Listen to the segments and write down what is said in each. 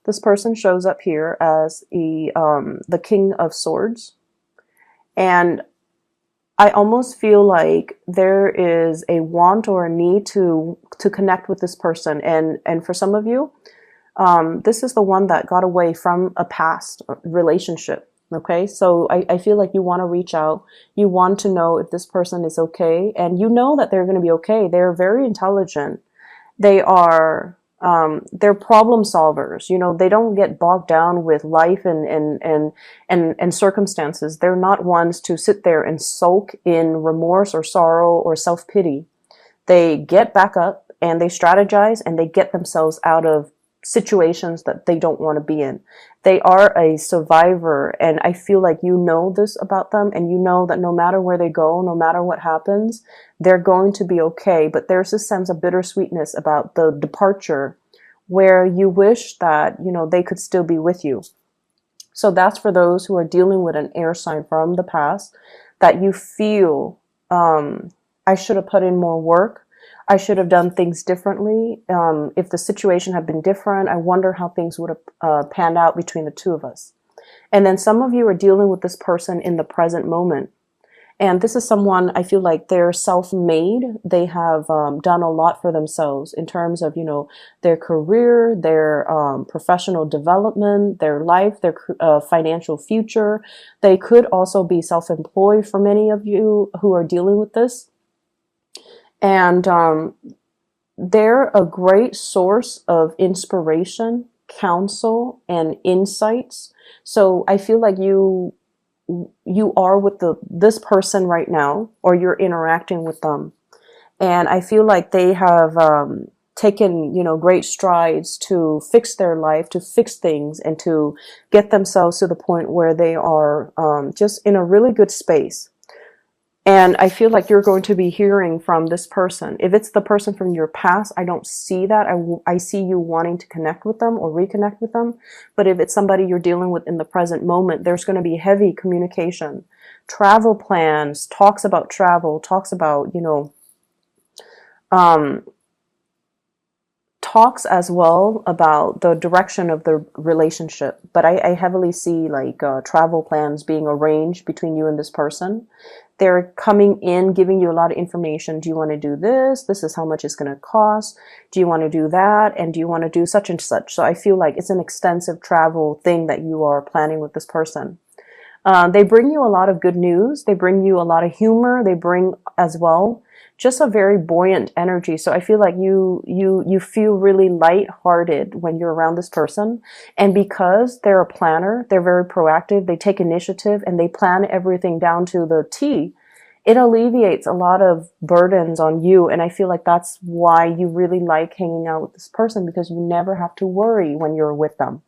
This person shows up here as the King of Swords. And I almost feel like there is a want or a need to connect with this person. And for some of you, this is the one that got away from a past relationship. Okay, so I feel like you want to reach out. You want to know if this person is okay, and you know that they're going to be okay. They're very intelligent. They're problem solvers. You know, they don't get bogged down with life and circumstances. They're not ones to sit there and sulk in remorse or sorrow or self-pity. They get back up and they strategize and they get themselves out of situations that they don't want to be in. They are a survivor, and I feel like you know this about them, and you know that no matter where they go, no matter what happens, they're going to be okay. But there's this sense of bittersweetness about the departure where you wish that, you know, they could still be with you. So that's for those who are dealing with an air sign from the past, that you feel, I should have put in more work. I should have done things differently. If the situation had been different, I wonder how things would have panned out between the two of us. And then some of you are dealing with this person in the present moment. And this is someone, I feel like they're self-made. They have done a lot for themselves in terms of, you know, their career, their professional development, their life, their financial future. They could also be self-employed for many of you who are dealing with this. And they're a great source of inspiration, counsel, and insights. So I feel like you are with this person right now, or you're interacting with them. And I feel like they have taken, you know, great strides to fix their life, to fix things, and to get themselves to the point where they are just in a really good space. And I feel like you're going to be hearing from this person. If it's the person from your past, I don't see that. I see you wanting to connect with them or reconnect with them. But if it's somebody you're dealing with in the present moment, there's going to be heavy communication, travel plans, talks about travel, talks about, you know, talks as well about the direction of the relationship. But I heavily see like travel plans being arranged between you and this person. They're coming in, giving you a lot of information. Do you want to do this? This is how much it's going to cost. Do you want to do that? And do you want to do such and such? So I feel like it's an extensive travel thing that you are planning with this person. They bring you a lot of good news. They bring you a lot of humor. They bring as well just a very buoyant energy. So I feel like you feel really lighthearted when you're around this person. And because they're a planner, they're very proactive, they take initiative, and they plan everything down to the T, it alleviates a lot of burdens on you. And I feel like that's why you really like hanging out with this person, because you never have to worry when you're with them.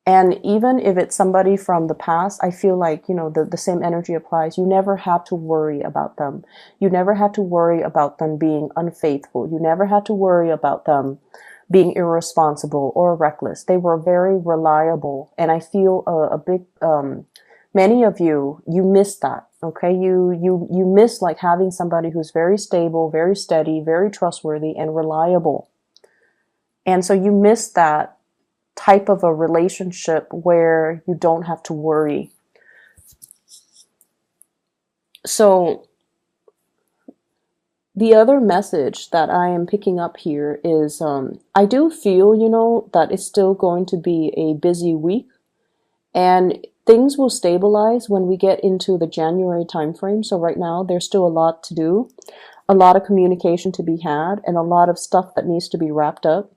And even if it's somebody from the past, I feel like, you know, the same energy applies. You never had to worry about them. You never had to worry about them being unfaithful. You never had to worry about them being irresponsible or reckless. They were very reliable. And I feel a big, many of you miss that. Okay. You miss like having somebody who's very stable, very steady, very trustworthy, and reliable. And so you miss that type of a relationship where you don't have to worry. So the other message that I am picking up here is I do feel, you know, that it's still going to be a busy week, and things will stabilize when we get into the January timeframe. So right now there's still a lot to do, a lot of communication to be had, and a lot of stuff that needs to be wrapped up.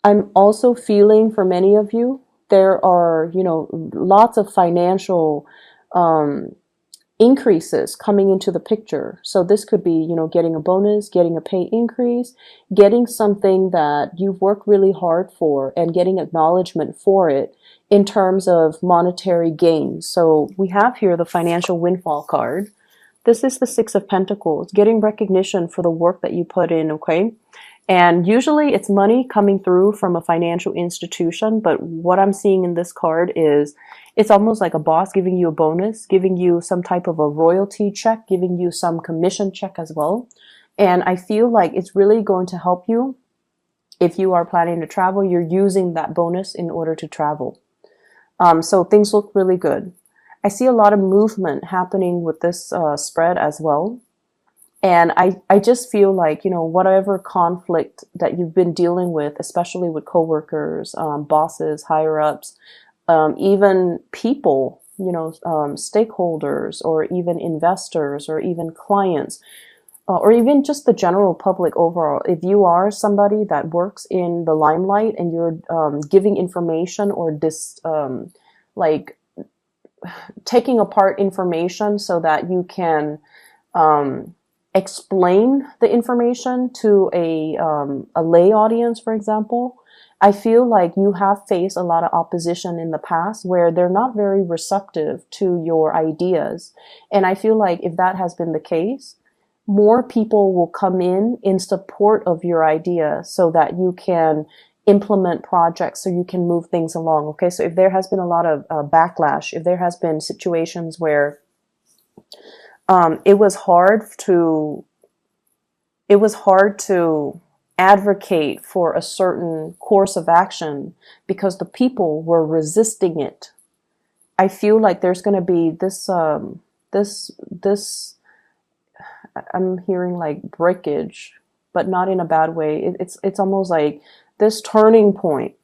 I'm also feeling for many of you, there are, you know, lots of financial increases coming into the picture. So this could be, you know, getting a bonus, getting a pay increase, getting something that you've worked really hard for, and getting acknowledgement for it in terms of monetary gains. So we have here the financial windfall card. This is the Six of Pentacles, getting recognition for the work that you put in, okay? And usually it's money coming through from a financial institution, but what I'm seeing in this card is it's almost like a boss giving you a bonus, giving you some type of a royalty check, giving you some commission check as well. And I feel like it's really going to help you if you are planning to travel. You're using that bonus in order to travel. So things look really good. I see a lot of movement happening with this spread as well. And I just feel like, whatever conflict that you've been dealing with, especially with coworkers, bosses, higher ups, even people, stakeholders, or even investors, or even clients, or even just the general public overall. If you are somebody that works in the limelight and you're giving information or like taking apart information so that you can explain the information to a lay audience, for example, I feel like you have faced a lot of opposition in the past where they're not very receptive to your ideas. And I feel like if that has been the case, more people will come in support of your idea so that you can implement projects, so you can move things along. Okay, so if there has been a lot of backlash, if there has been situations where it was hard to advocate for a certain course of action because the people were resisting it, I feel like there's going to be this I'm hearing like breakage, but not in a bad way. It's almost like this turning point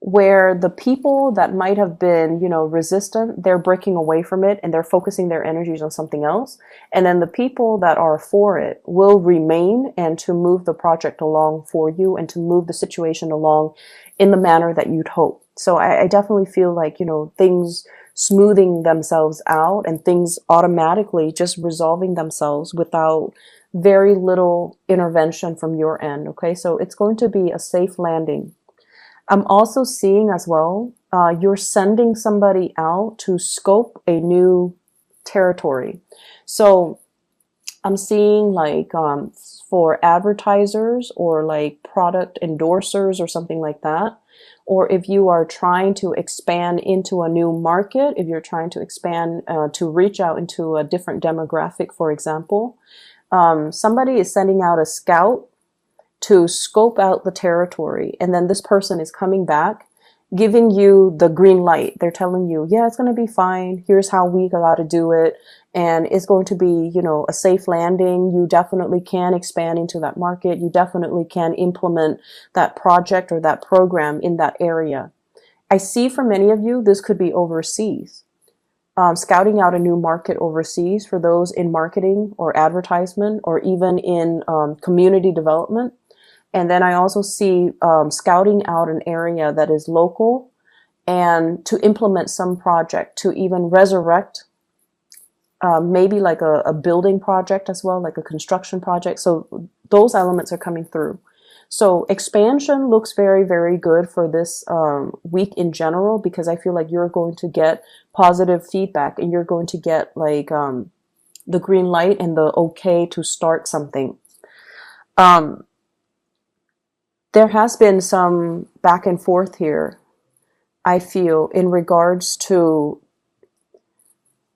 where the people that might have been, resistant, they're breaking away from it and they're focusing their energies on something else. And then the people that are for it will remain and to move the project along for you and to move the situation along in the manner that you'd hope. So I definitely feel like, things smoothing themselves out and things automatically just resolving themselves without very little intervention from your end. Okay, so it's going to be a safe landing. I'm also seeing as well, you're sending somebody out to scope a new territory. So I'm seeing like for advertisers or like product endorsers or something like that. Or if you are trying to expand into a new market, if you're trying to expand to reach out into a different demographic, for example, somebody is sending out a scout to scope out the territory. And then this person is coming back, giving you the green light. They're telling you, yeah, it's going to be fine. Here's how we got to do it. And it's going to be, a safe landing. You definitely can expand into that market. You definitely can implement that project or that program in that area. I see for many of you, this could be overseas. Scouting out a new market overseas for those in marketing or advertisement or even in community development. And then I also see scouting out an area that is local and to implement some project to even resurrect maybe like a building project as well, like a construction project. So those elements are coming through. So expansion looks very, very good for this week in general, because I feel like you're going to get positive feedback and you're going to get like the green light and the okay to start something. There has been some back and forth here, I feel, in regards to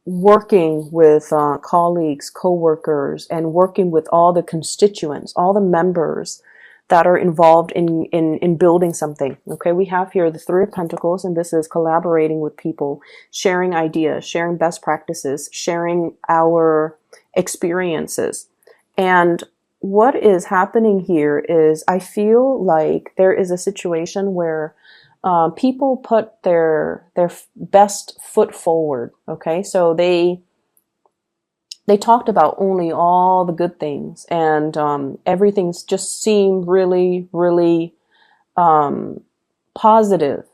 working with colleagues, coworkers, and working with all the constituents, all the members that are involved in building something. Okay, we have here the Three of Pentacles, and this is collaborating with people, sharing ideas, sharing best practices, sharing our experiences. And what is happening here is I feel like there is a situation where people put their best foot forward. Okay, so they talked about only all the good things, and everything's just seemed really, really positive.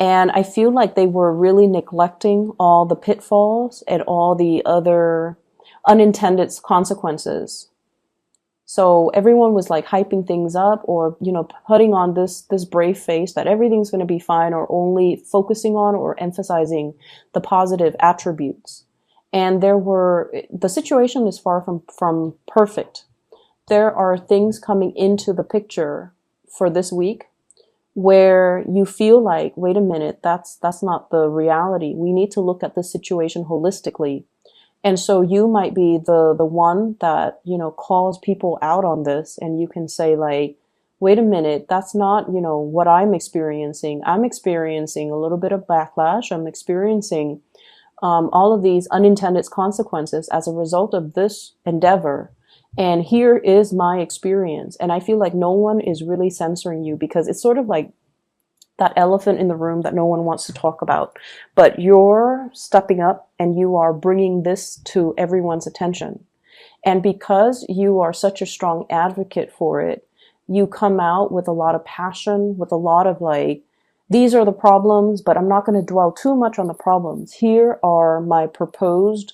And I feel like they were really neglecting all the pitfalls and all the other unintended consequences. So everyone was like hyping things up or, putting on this brave face that everything's going to be fine, or only focusing on or emphasizing the positive attributes. And the situation is far from perfect. There are things coming into the picture for this week where you feel like, wait a minute, that's not the reality. We need to look at the situation holistically. And so you might be the one that, calls people out on this, and you can say like, wait a minute, that's not, what I'm experiencing. I'm experiencing a little bit of backlash. I'm experiencing all of these unintended consequences as a result of this endeavor. And here is my experience. And I feel like no one is really censoring you, because it's sort of like that elephant in the room that no one wants to talk about. But you're stepping up and you are bringing this to everyone's attention. And because you are such a strong advocate for it, you come out with a lot of passion, with a lot of like, these are the problems, but I'm not going to dwell too much on the problems. Here are my proposed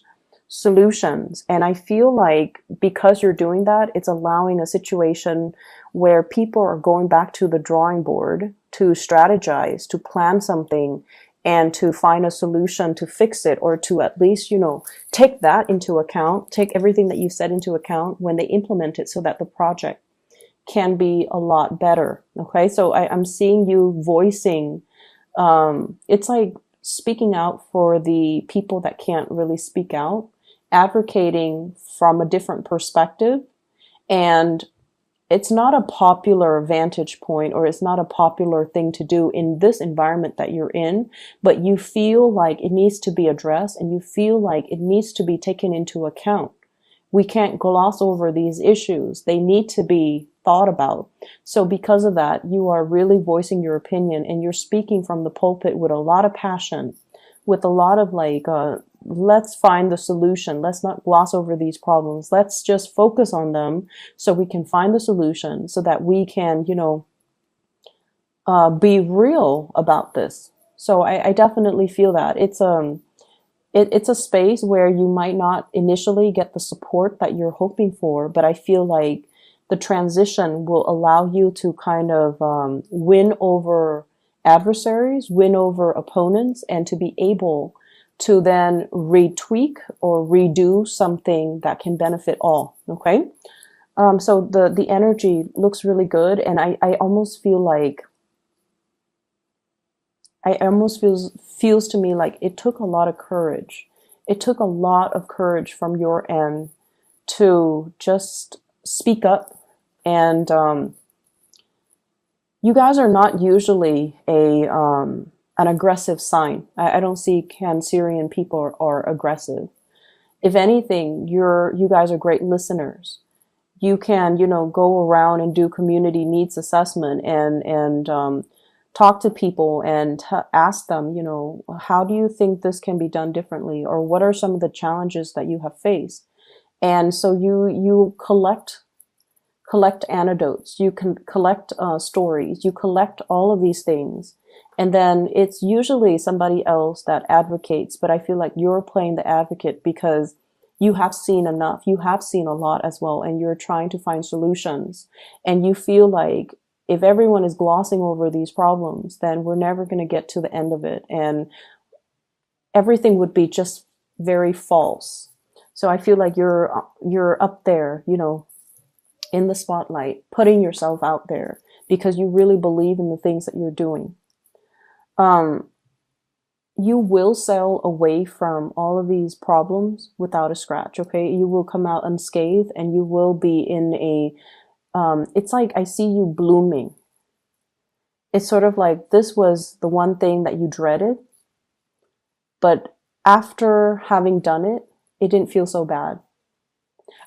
solutions. And I feel like because you're doing that, it's allowing a situation where people are going back to the drawing board to strategize, to plan something, and to find a solution to fix it, or to at least, take that into account, take everything that you said into account when they implement it, so that the project can be a lot better. Okay, so I'm seeing you voicing, it's like speaking out for the people that can't really speak out, advocating from a different perspective. And it's not a popular vantage point, or it's not a popular thing to do in this environment that you're in, but you feel like it needs to be addressed, and you feel like it needs to be taken into account. We can't gloss over these issues. They need to be thought about. So because of that, you are really voicing your opinion, and you're speaking from the pulpit with a lot of passion, with a lot of like, let's find the solution. Let's not gloss over these problems. Let's just focus on them so we can find the solution, so that we can, be real about this. So I definitely feel that it's a space where you might not initially get the support that you're hoping for, but I feel like the transition will allow you to kind of win over adversaries, win over opponents, and to be able to then retweak or redo something that can benefit all. Okay. So the energy looks really good. And I almost feel like, feels to me like it took a lot of courage. It took a lot of courage from your end to just speak up. And you guys are not usually an aggressive sign. I don't see Cancerian people are aggressive. If anything, you guys are great listeners. You can, go around and do community needs assessment, and talk to people and ask them, how do you think this can be done differently? Or what are some of the challenges that you have faced? And so you collect anecdotes, you can collect stories, you collect all of these things. And then it's usually somebody else that advocates, but I feel like you're playing the advocate because you have seen enough, you have seen a lot as well, and you're trying to find solutions. And you feel like if everyone is glossing over these problems, then we're never going to get to the end of it. And everything would be just very false. So I feel like you're up there, in the spotlight, putting yourself out there because you really believe in the things that you're doing. You will sail away from all of these problems without a scratch. Okay. You will come out unscathed, and you will be in it's like I see you blooming. It's sort of like this was the one thing that you dreaded, but after having done it, it didn't feel so bad.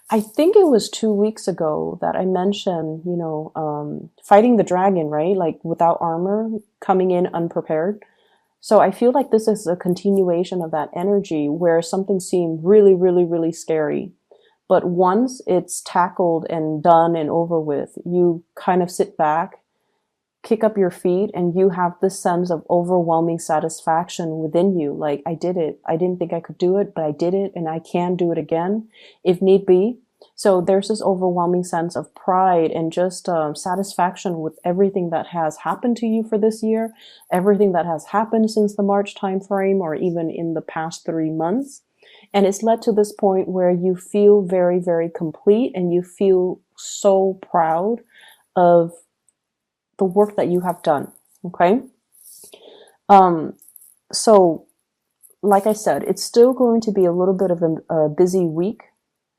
I think it was 2 weeks ago that I mentioned, fighting the dragon, right? Like without armor, coming in unprepared. So I feel like this is a continuation of that energy where something seemed really, really, really scary. But once it's tackled and done and over with, you kind of sit back, kick up your feet, and you have this sense of overwhelming satisfaction within you. Like, I did it. I didn't think I could do it, but I did it, and I can do it again if need be. So there's this overwhelming sense of pride and just satisfaction with everything that has happened to you for this year, everything that has happened since the March timeframe, or even in the past 3 months. And it's led to this point where you feel very, very complete, and you feel so proud of the work that you have done. Okay. So like I said, it's still going to be a little bit of a busy week.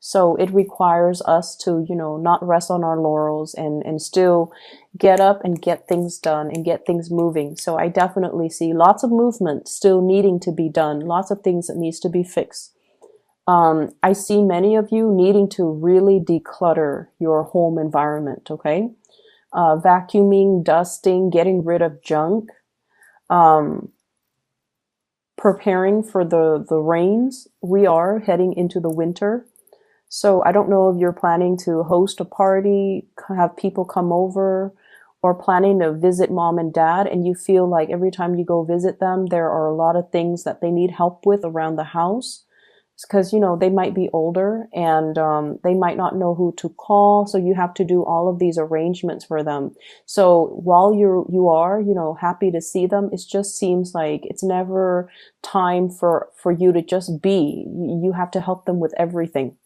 So it requires us to, not rest on our laurels and still get up and get things done and get things moving. So I definitely see lots of movement still needing to be done, lots of things that needs to be fixed. I see many of you needing to really declutter your home environment, okay? Vacuuming, dusting, getting rid of junk, um, preparing for the rains. We are heading into the winter. So I don't know if you're planning to host a party, have people come over, or planning to visit mom and dad, and you feel like every time you go visit them, there are a lot of things that they need help with around the house. Because they might be older and they might not know who to call, so you have to do all of these arrangements for them. So while you are happy to see them, it just seems like it's never time for you to just be. You have to help them with everything.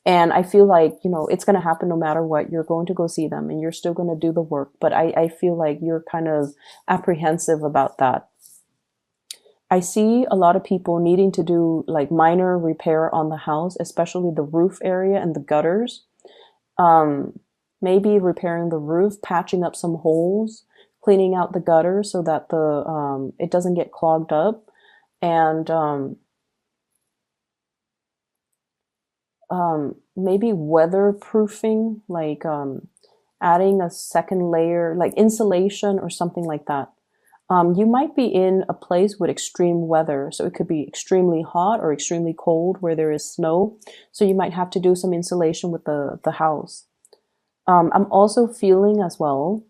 And I feel like, it's going to happen no matter what. You're going to go see them and you're still going to do the work. But I feel like you're kind of apprehensive about that. I see a lot of people needing to do like minor repair on the house, especially the roof area and the gutters. Um, Maybe repairing the roof, patching up some holes, cleaning out the gutter so that the it doesn't get clogged up, and maybe weatherproofing, like adding a second layer, like insulation or something like that. You might be in a place with extreme weather, so it could be extremely hot or extremely cold where there is snow. So you might have to do some insulation with the house. I'm also feeling as well,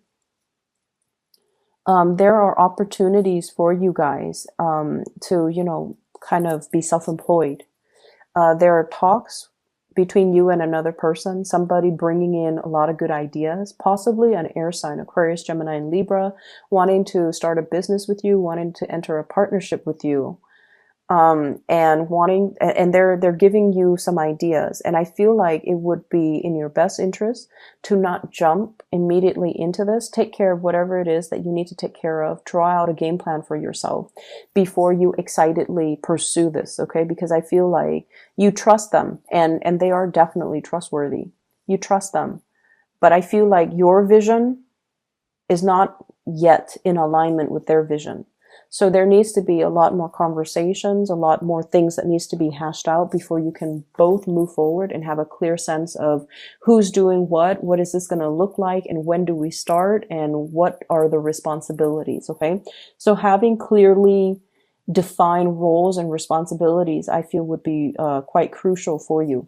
there are opportunities for you guys to, kind of be self-employed. There are talks between you and another person, somebody bringing in a lot of good ideas, possibly an air sign, Aquarius, Gemini, and Libra, wanting to start a business with you, wanting to enter a partnership with you, and they're giving you some ideas. And I feel like it would be in your best interest to not jump immediately into this. Take care of whatever it is that you need to take care of. Draw out a game plan for yourself before you excitedly pursue this, okay? Because I feel like you trust them, and they are definitely trustworthy. You trust them. But I feel like your vision is not yet in alignment with their vision. So there needs to be a lot more conversations, a lot more things that needs to be hashed out before you can both move forward and have a clear sense of who's doing what is this going to look like, and when do we start, and what are the responsibilities, okay? So having clearly defined roles and responsibilities, I feel would be quite crucial for you.